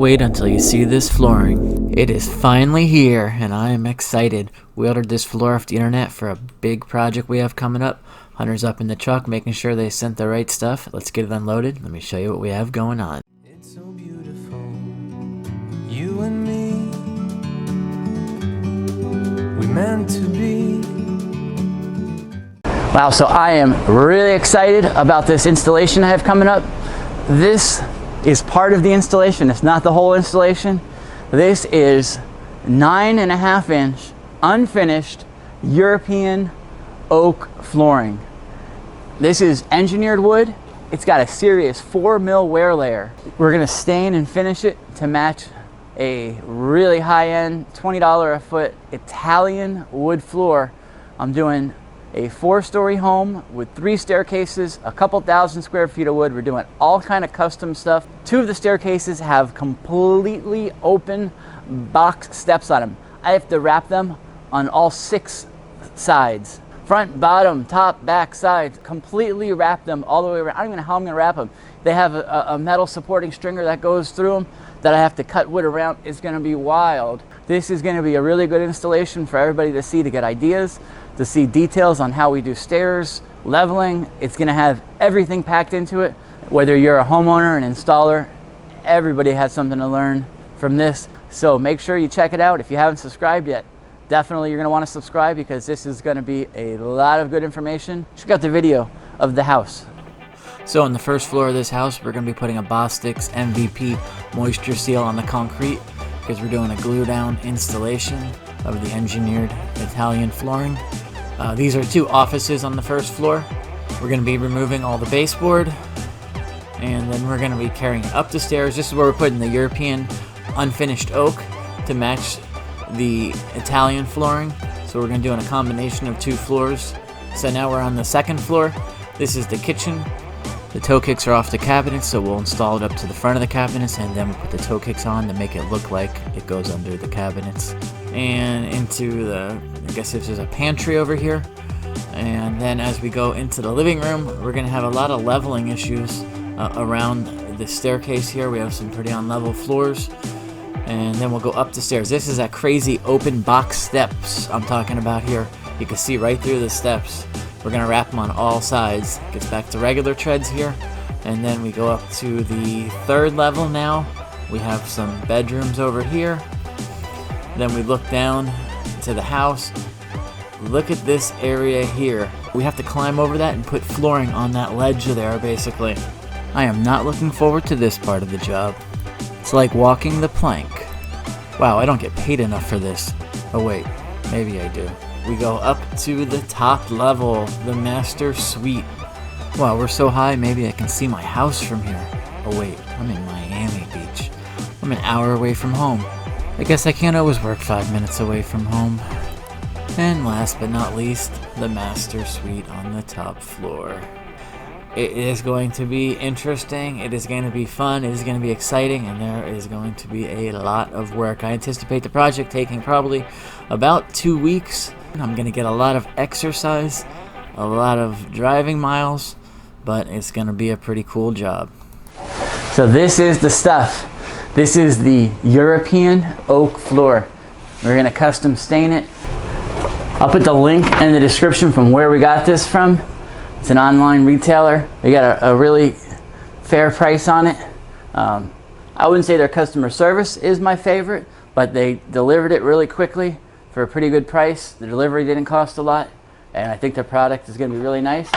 Wait until you see this flooring. It is finally here, and I am excited. We ordered this floor off the internet for a big project we have coming up. Hunter's up in the truck making sure they sent the right stuff. Let's get it unloaded. Let me show you what we have going on. It's so beautiful, you and me. We meant to be. Wow, so I am really excited about this installation I have coming up. This is part of the installation. It's not the whole installation. This is 9.5 inch unfinished European oak flooring. This is engineered wood. It's got a serious 4 mil wear layer. We're gonna stain and finish it to match a really high-end $20 a foot Italian wood floor. I'm doing a 4-story home with 3 staircases, a couple thousand square feet of wood. We're doing all kind of custom stuff. 2 of the staircases have completely open box steps on them. I have to wrap them on all 6 sides. Front, bottom, top, back, sides, completely wrap them all the way around. I don't even know how I'm gonna wrap them. They have a metal supporting stringer that goes through them that I have to cut wood around. It's gonna be wild. This is gonna be a really good installation for everybody to see, to get ideas, to see details on how we do stairs, leveling. It's gonna have everything packed into it. Whether you're a homeowner, an installer, everybody has something to learn from this. So make sure you check it out. If you haven't subscribed yet, definitely you're gonna wanna subscribe, because this is gonna be a lot of good information. Check out the video of the house. So on the first floor of this house, we're going to be putting a Bostix MVP moisture seal on the concrete, because we're doing a glue down installation of the engineered Italian flooring. These are 2 offices on the first floor. We're going to be removing all the baseboard, and then we're going to be carrying it up the stairs. This is where we're putting the European unfinished oak to match the Italian flooring. So we're going to do a combination of 2 floors. So now we're on the second floor. This is the kitchen. The toe kicks are off the cabinets, so we'll install it up to the front of the cabinets, and then we'll put the toe kicks on to make it look like it goes under the cabinets. And into the, I guess this is a pantry over here. And then as we go into the living room, we're going to have a lot of leveling issues around the staircase here. We have some pretty unlevel floors. And then we'll go up the stairs. This is that crazy open box steps I'm talking about here. You can see right through the steps. We're going to wrap them on all sides. Gets back to regular treads here. And then we go up to the 3rd level now. We have some bedrooms over here. Then we look down to the house. Look at this area here. We have to climb over that and put flooring on that ledge there, basically. I am not looking forward to this part of the job. It's like walking the plank. Wow, I don't get paid enough for this. Oh wait, maybe I do. We go up to the top level, the master suite. Wow, we're so high, maybe I can see my house from here. Oh wait, I'm in Miami Beach. I'm an hour away from home. I guess I can't always work 5 minutes away from home. And last but not least, the master suite on the top floor. It is going to be interesting, it is going to be fun, it is going to be exciting, and there is going to be a lot of work. I anticipate the project taking probably about 2 weeks. I'm going to get a lot of exercise, a lot of driving miles, but it's going to be a pretty cool job. So this is the stuff. This is the European oak floor. We're going to custom stain it. I'll put the link in the description from where we got this from. It's an online retailer. They got a really fair price on it. I wouldn't say their customer service is my favorite, but they delivered it really quickly for a pretty good price. The delivery didn't cost a lot, and I think their product is going to be really nice.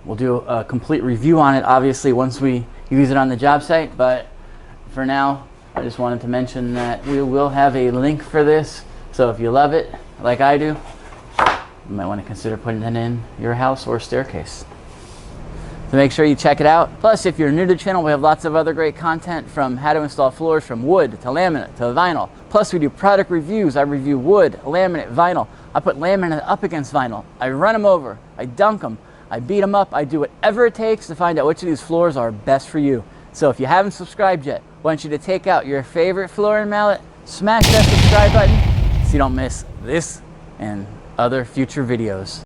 We'll do a complete review on it, obviously, once we use it on the job site, but for now, I just wanted to mention that we will have a link for this, so if you love it, like I do, you might want to consider putting it in your house or staircase. So make sure you check it out. Plus, if you're new to the channel, we have lots of other great content, from how to install floors from wood to laminate to vinyl. Plus, we do product reviews. I review wood, laminate, vinyl. I put laminate up against vinyl. I run them over. I dunk them. I beat them up. I do whatever it takes to find out which of these floors are best for you. So if you haven't subscribed yet, I want you to take out your favorite flooring mallet, smash that subscribe button so you don't miss this and other future videos.